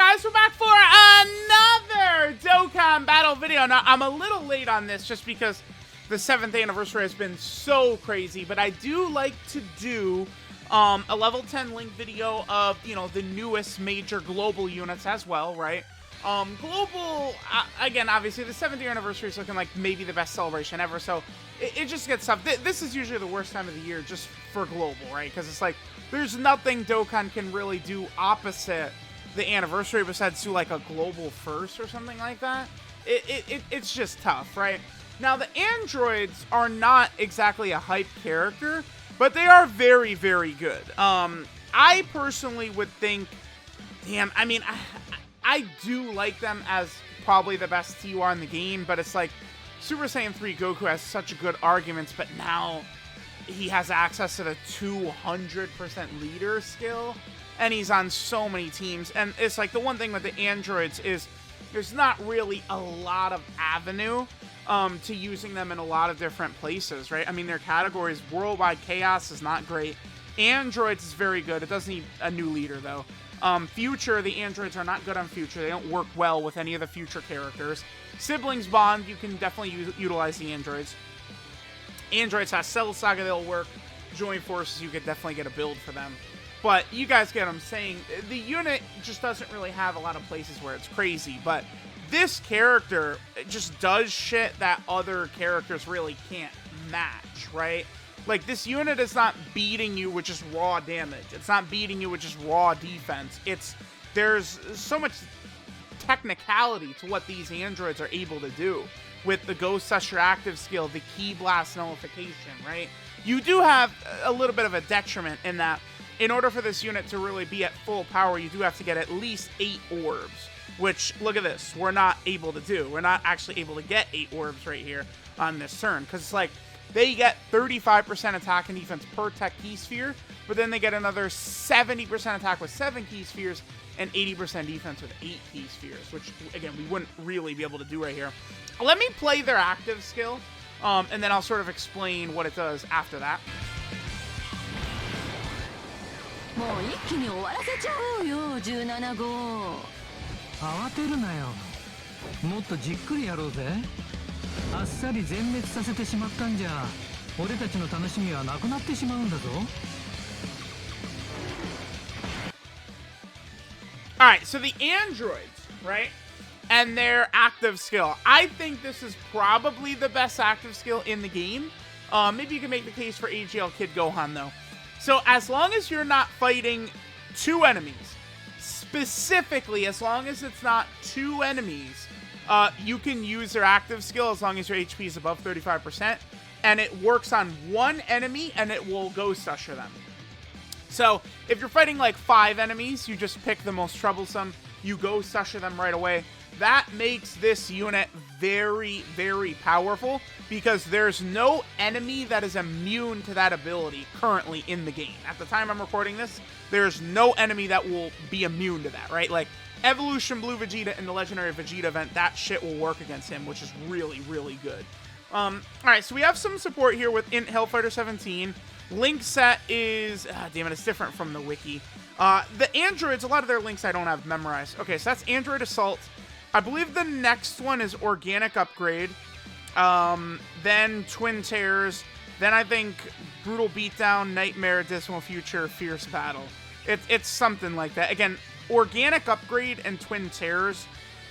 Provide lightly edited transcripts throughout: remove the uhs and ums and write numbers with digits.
guys, we're back for another Dokkan battle video. Now, I'm a little late on this just because the 7th anniversary has been so crazy, but I do like to do a level 10 link video of, you know, the newest major global units as well, right? Global, again, obviously, the 7th year anniversary is looking like maybe the best celebration ever, so it just gets tough. This is usually the worst time of the year just for global, right? Because it's like, there's nothing Dokkan can really do opposite the anniversary besides do like a global first or something like that. It's just tough, right? Now, the androids are not exactly a hype character, but they are very, very good. I personally would think, damn, I mean, I do like them as probably the best TUR in the game, but it's like Super Saiyan 3 Goku has such good arguments, but now he has access to the 200% leader skill, and he's on so many teams. And it's like the one thing with the androids is there's not really a lot of avenue to using them in a lot of different places, right? I mean, their categories, Worldwide Chaos is not great. Androids is very good. It does need a new leader, though. Future, the androids are not good on Future. They don't work well with any of the Future characters. Siblings Bond, you can definitely utilize the androids. Androids has Cell Saga, they'll work. Join Forces, you could definitely get a build for them. But you guys get what I'm saying. The unit just doesn't really have a lot of places where it's crazy, but this character just does shit that other characters really can't match, right? Like, this unit is not beating you with just raw damage. It's not beating you with just raw defense. There's so much technicality to what these androids are able to do with the Ghost Usher active skill, the Ki Blast nullification, right? You do have a little bit of a detriment in that in order for this unit to really be at full power, you do have to get at least 8 orbs, which, look at this, we're not able to do. We're not actually able to get 8 orbs right here on this turn, because it's like, they get 35% attack and defense per tech key sphere, but then they get another 70% attack with 7 key spheres and 80% defense with 8 key spheres, which, again, we wouldn't really be able to do right here. Let me play their active skill, and then I'll sort of explain what it does after that. もう一気に終わらせちゃおうよ17号慌てるなよもっとじっくりやろうぜあっさり全滅させてしまったんじゃ俺たちの楽しみはなくなってしまうんだぞ Alright, so the androids, right? And their active skill. I think this is probably the best active skill in the game. Maybe you can make the case for AGL Kid Gohan, though. So as long as you're not fighting 2 enemies, specifically as long as it's not 2 enemies, you can use their active skill as long as your HP is above 35%, and it works on 1 enemy, and it will Ghost Usher them. So if you're fighting like 5 enemies, you just pick the most troublesome, you Ghost Usher them right away. That makes this unit very, very powerful because there's no enemy that is immune to that ability currently in the game. At the time I'm recording this, there's no enemy that will be immune to that, right? Like, Evolution Blue Vegeta in the Legendary Vegeta event, that shit will work against him, which is really, really good. Alright, so we have some support here with Int Hellfighter 17. Link set is... damn it, it's different from the wiki. The androids, a lot of their links I don't have memorized. Okay, so that's Android Assault. I believe the next one is Organic Upgrade, then Twin Terrors, then I think Brutal Beatdown, Nightmare, Dismal Future, Fierce Battle. It's something like that. Again, Organic Upgrade and Twin Terrors,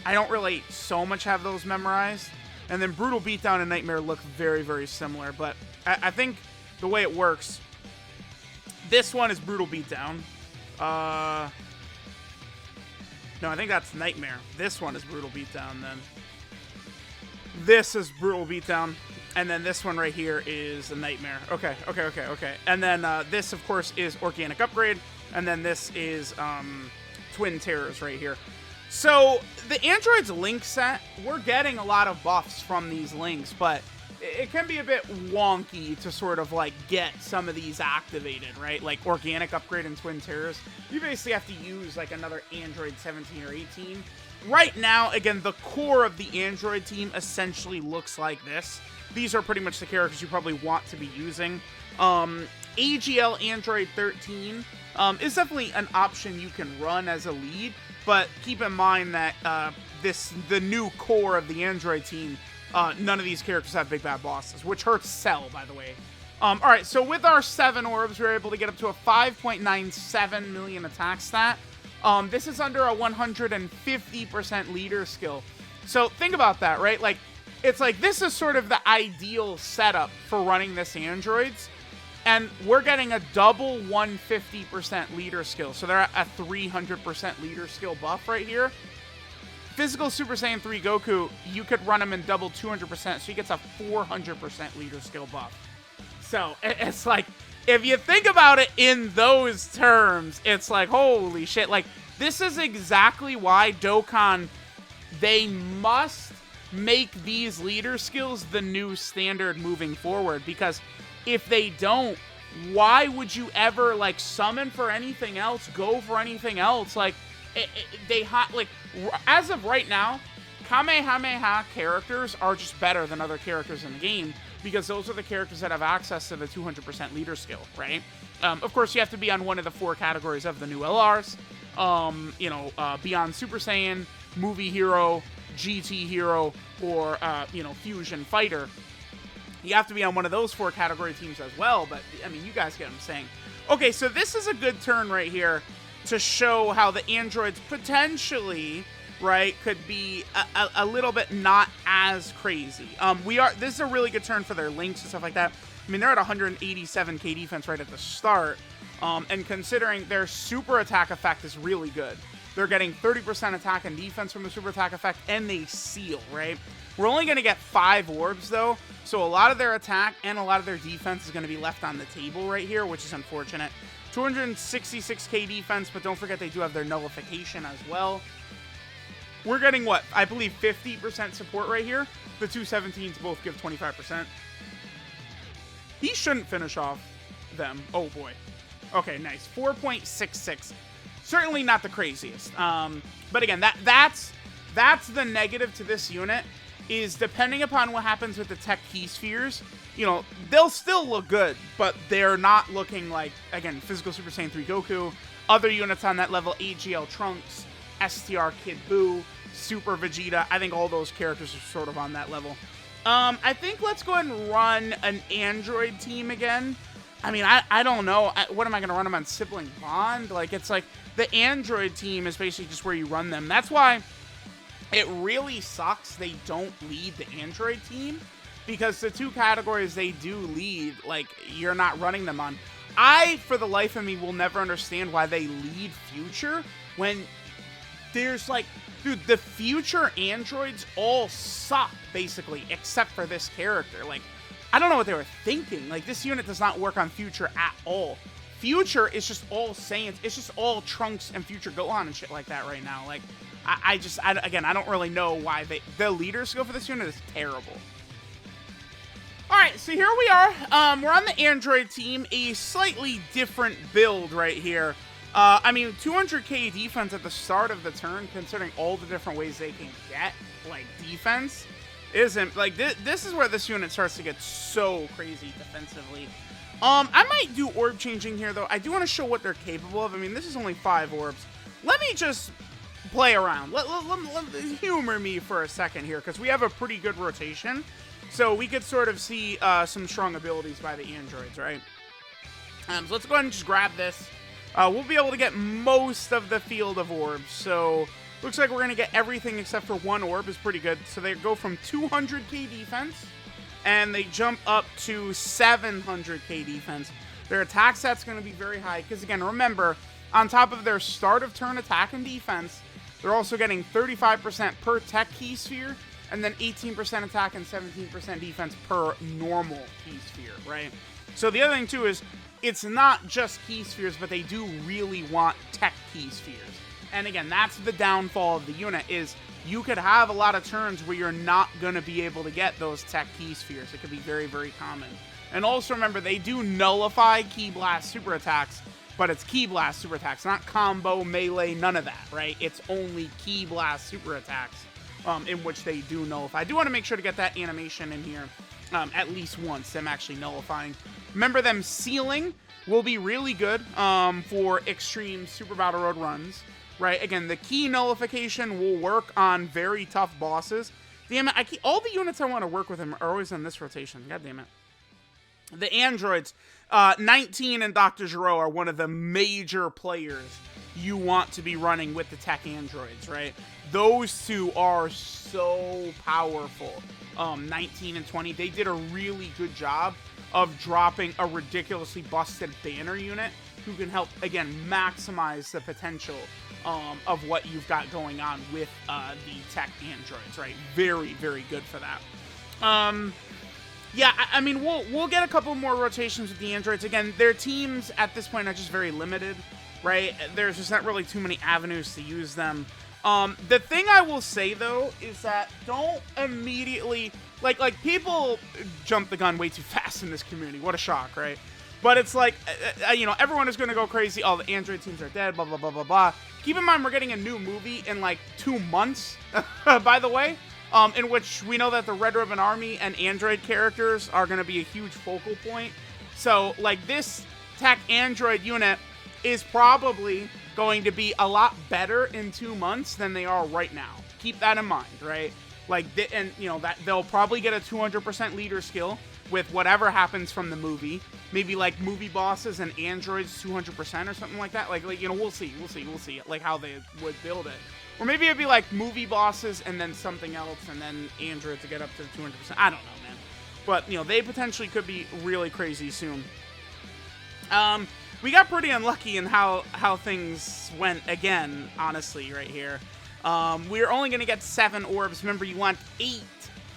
I don't really so much have those memorized. And then Brutal Beatdown and Nightmare look very, very similar, but I think the way it works, this one is Brutal Beatdown. No, I think that's Nightmare. This one is Brutal Beatdown, then. This is Brutal Beatdown. And then this one right here is a Nightmare. Okay. And then this, of course, is Organic Upgrade. And then this is Twin Terrors right here. So, the androids link set, we're getting a lot of buffs from these links, but it can be a bit wonky to sort of, like, get some of these activated, right? Like, Organic Upgrade and Twin Terrors. You basically have to use, like, another Android 17 or 18. Right now, again, the core of the Android team essentially looks like this. These are pretty much the characters you probably want to be using. AGL Android 13 is definitely an option you can run as a lead, but keep in mind that the new core of the Android team, none of these characters have big bad bosses, which hurts Cell, by the way. Alright, so with our 7 orbs, we were able to get up to a 5.97 million attack stat. This is under a 150% leader skill. So think about that, right? Like, it's like this is sort of the ideal setup for running this androids, and we're getting a double 150% leader skill. So they're at a 300% leader skill buff right here. Physical Super Saiyan 3 Goku, you could run him in double 200%, so he gets a 400% leader skill buff. So it's like, if you think about it in those terms, it's like, holy shit. Like, this is exactly why Dokkan, they must make these leader skills the new standard moving forward, because if they don't, why would you ever, like, summon for anything else, go for anything else? Like, like, as of right now, Kamehameha characters are just better than other characters in the game, because those are the characters that have access to the 200% leader skill, right? Of course, you have to be on one of the 4 categories of the new LRs. Beyond Super Saiyan, Movie Hero, GT Hero, or, Fusion Fighter. You have to be on one of those 4 category teams as well, but, I mean, you guys get what I'm saying. Okay, so this is a good turn right here to show how the androids potentially, right, could be a little bit not as crazy. This is a really good turn for their links and stuff like that. I mean, they're at 187k defense right at the start, and considering their super attack effect is really good. They're getting 30% attack and defense from the super attack effect, and they seal, right? We're only going to get 5 orbs, though, so a lot of their attack and a lot of their defense is going to be left on the table right here, which is unfortunate. 266k defense, but don't forget they do have their nullification as well. We're getting, what, I believe 50% support right here. The 217s both give 25%. He shouldn't finish off them. Oh, boy. Okay, nice. 4.66. Certainly not the craziest. But again, that's the negative to this unit, is depending upon what happens with the tech key spheres, they'll still look good, but they're not looking like, again, Physical Super Saiyan 3 Goku, other units on that level, AGL Trunks, STR Kid Buu, Super Vegeta. I think all those characters are sort of on that level. I think let's go ahead and run an android team again. I mean, I don't know. What am I going to run them on? Sibling Bond? Like, it's like the android team is basically just where you run them. That's why it really sucks they don't lead the android team, because the 2 categories they do lead, like, you're not running them on. I, for the life of me, will never understand why they lead Future when there's, like, dude, the Future androids all suck, basically, except for this character. Like, I don't know what they were thinking. Like, this unit does not work on Future at all. Future is just all Saiyans. It's just all Trunks and Future Gohan and shit like that right now. Like, I don't really know why the leader skill for this unit is terrible. Alright, so here we are. We're on the android team, a slightly different build right here. I mean, 200k defense at the start of the turn, considering all the different ways they can get, like, defense, isn't, like, this is where this unit starts to get so crazy defensively. I might do orb changing here, though. I do want to show what they're capable of. I mean, this is only 5 orbs. Let me just play around. Let humor me for a second here, because we have a pretty good rotation. So we could sort of see some strong abilities by the androids, right? So let's go ahead and just grab this. We'll be able to get most of the field of orbs. So looks like we're going to get everything except for 1 orb is pretty good. So they go from 200k defense, and they jump up to 700k defense. Their attack set's going to be very high, because again, remember, on top of their start of turn attack and defense, they're also getting 35% per tech key sphere, and then 18% attack and 17% defense per normal key sphere, right? So the other thing, too, is it's not just key spheres, but they do really want tech key spheres. And again, that's the downfall of the unit, is you could have a lot of turns where you're not going to be able to get those tech key spheres. It could be very, very common. And also remember, they do nullify Ki Blast super attacks, but it's Ki Blast super attacks, not combo, melee, none of that, right? It's only Ki Blast super attacks in which they do nullify. I do want to make sure to get that animation in here. at least once, them actually nullifying. Remember, them sealing will be really good for extreme Super Battle Road runs, right? Again, the key nullification will work on very tough bosses. Damn it, all the units I want to work with him are always in this rotation. God damn it. The androids, 19 and Dr. Gero are one of the major players you want to be running with the tech androids, right? Those two are so powerful. 19 and 20, they did a really good job of dropping a ridiculously busted banner unit who can help, again, maximize the potential of what you've got going on with the tech androids, right? Very, very good for that. Yeah, I mean, we'll get a couple more rotations with the androids. Again, their teams at this point are just very limited, right? There's just not really too many avenues to use them. The thing I will say, though, is that don't immediately... Like people jump the gun way too fast in this community. What a shock, right? But it's like, you know, everyone is going to go crazy. All the android teams are dead, blah, blah, blah, blah, blah. Keep in mind, we're getting a new movie in, like, 2 months, by the way, in which we know that the Red Ribbon Army and android characters are going to be a huge focal point. So, like, this tech android unit is probably going to be a lot better in 2 months than they are right now. Keep that in mind, right? Like, and you know, that they'll probably get a 200% leader skill with whatever happens from the movie. Maybe like movie bosses and androids 200% or something like that. Like you know, we'll see, like how they would build it. Or maybe it'd be like movie bosses and then something else and then androids to get up to 200%. I don't know, man. But you know, they potentially could be really crazy soon. We got pretty unlucky in how things went again, honestly, right here. We're only going to get 7 orbs. Remember, you want 8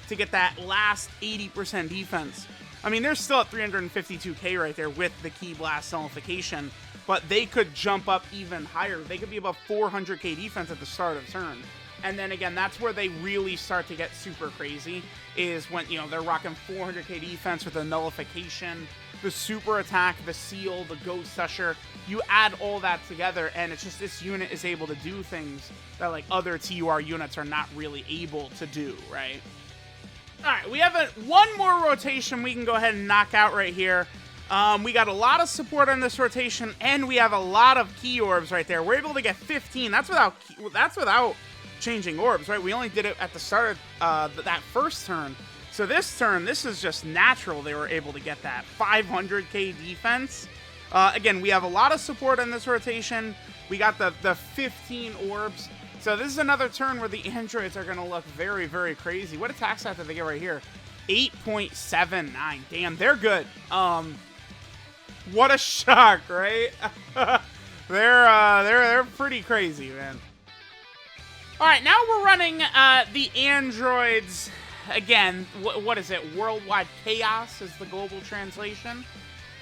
to get that last 80% defense. I mean, they're still at 352k right there with the Key Blast nullification, but they could jump up even higher. They could be above 400k defense at the start of turn. And then again, that's where they really start to get super crazy, is when, you know, they're rocking 400k defense with the nullification, the super attack, the seal, the ghost usher. You add all that together, and it's just this unit is able to do things that like other TUR units are not really able to do, right? All right, we have one more rotation we can go ahead and knock out right here. We got a lot of support on this rotation, and we have a lot of key orbs right there. We're able to get 15. That's without changing orbs, right? We only did it at the start of that first turn. So this turn, this is just natural they were able to get that 500k defense. Again, we have a lot of support on this rotation. We got the 15 orbs. So this is another turn where the androids are going to look very, very crazy. What attack stat did they get right here? 8.79. Damn, they're good. What a shock, right? They're pretty crazy, man. All right, now we're running the androids again. What is it? Worldwide Chaos is the global translation.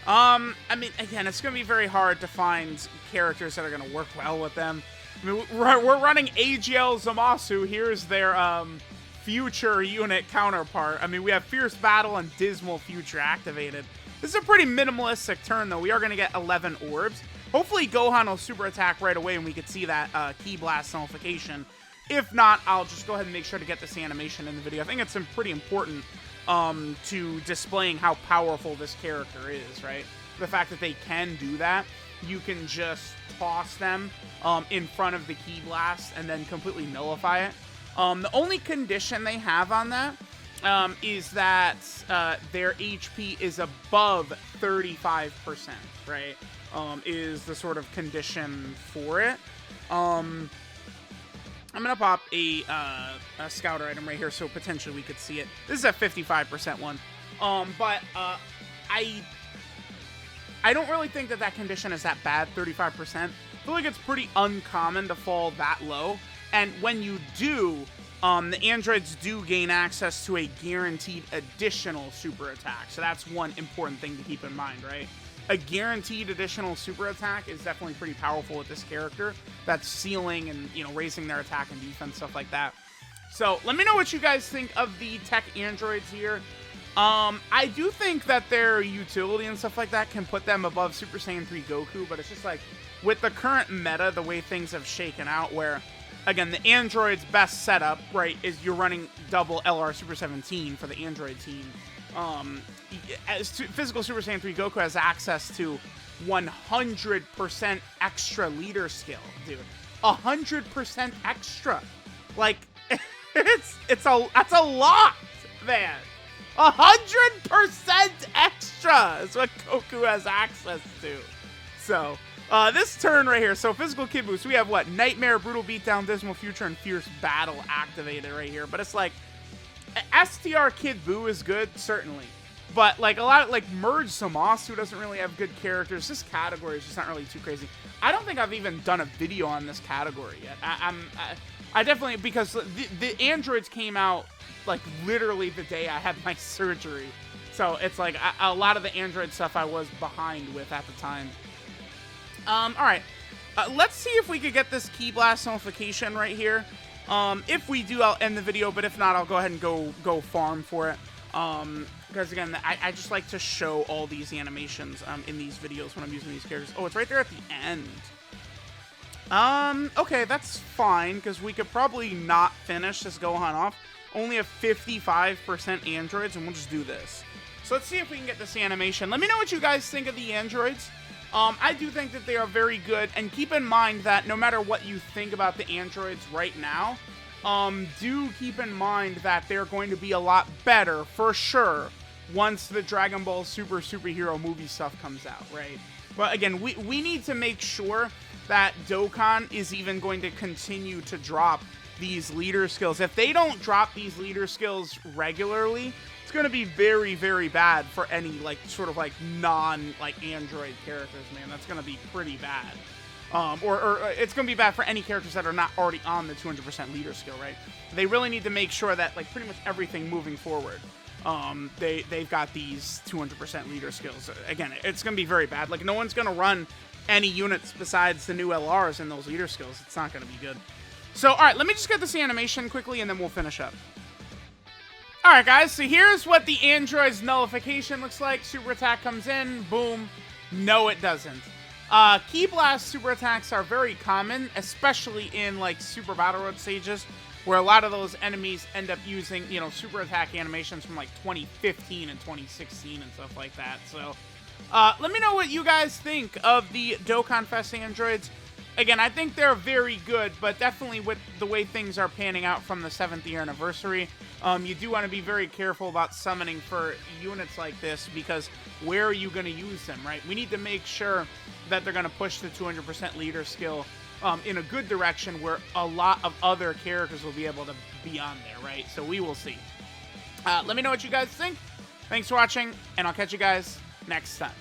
I mean, again, it's going to be very hard to find characters that are going to work well with them. I mean, we're running AGL Zamasu. Here's their future unit counterpart. I mean, we have Fierce Battle and Dismal Future activated. This is a pretty minimalistic turn, though. We are going to get 11 orbs. Hopefully, Gohan will super attack right away and we could see that Key Blast nullification. If not, I'll just go ahead and make sure to get this animation in the video. I think it's pretty important to displaying how powerful this character is, right? The fact that they can do that. You can just toss them in front of the Key Blast and then completely nullify it. The only condition they have on that is that their HP is above 35%, right? Is the sort of condition for it. I'm going to pop a scouter item right here so potentially we could see it. This is a 55% one. But I don't really think that condition is that bad, 35%. I feel like it's pretty uncommon to fall that low. And when you do, the androids do gain access to a guaranteed additional super attack. So that's one important thing to keep in mind, right? A guaranteed additional super attack is definitely pretty powerful with this character. That's sealing and, you know, raising their attack and defense, stuff like that. So let me know what you guys think of the tech androids here. I do think that their utility and stuff like that can put them above Super Saiyan 3 Goku, but it's just like, with the current meta, the way things have shaken out, where, again, the android's best setup, right, is you're running double LR Super 17 for the android team. Physical Super Saiyan 3 Goku has access to 100% extra leader skill, dude. 100% extra. Like, that's a lot, man. 100% extra is what Goku has access to. So, this turn right here, so Physical Kid Boost, we have what? Nightmare, Brutal Beatdown, Dismal Future, and Fierce Battle activated right here. But it's like, STR Kid Buu is good, certainly. But, like, a lot of, like, Merge Zamasu doesn't really have good characters. This category is just not really too crazy. I don't think I've even done a video on this category yet. I definitely, because the androids came out, like, literally the day I had my surgery. So, it's like, a lot of the android stuff I was behind with at the time. Alright. Let's see if we could get this Ki Blast notification right here. If we do, I'll end the video, but if not, I'll go ahead and go farm for it. Because again, I just like to show all these animations in these videos when I'm using these characters. Oh, it's right there at the end. Okay, that's fine, because we could probably not finish this Gohan off. Only have 55% androids, and we'll just do this. So let's see if we can get this animation. Let me know what you guys think of the androids. I do think that they are very good, and keep in mind that no matter what you think about the androids right now, do keep in mind that they're going to be a lot better, for sure, once the Dragon Ball Superhero movie stuff comes out, right? But again, we need to make sure that Dokkan is even going to continue to drop these leader skills. If they don't drop these leader skills regularly, it's going to be very, very bad for any, like, sort of, like, non-android characters, man. That's going to be pretty bad. Or it's going to be bad for any characters that are not already on the 200% leader skill, right? They really need to make sure that, like, pretty much everything moving forward, they've got these 200% leader skills. Again, it's going to be very bad. Like, no one's going to run any units besides the new LRs and those leader skills. It's not going to be good. So, alright, let me just get this animation quickly, and then we'll finish up. Alright, guys, so here's what the android's nullification looks like. Super attack comes in, boom. No, it doesn't. Ki Blast super attacks are very common, especially in, like, Super Battle Road stages, where a lot of those enemies end up using, you know, super attack animations from, like, 2015 and 2016 and stuff like that. So, let me know what you guys think of the Dokkan Fest androids. Again, I think they're very good, but definitely with the way things are panning out from the 7th year anniversary, you do want to be very careful about summoning for units like this, because where are you going to use them, right? We need to make sure that they're going to push the 200% leader skill in a good direction where a lot of other characters will be able to be on there, right? So we will see. Let me know what you guys think. Thanks for watching, and I'll catch you guys next time.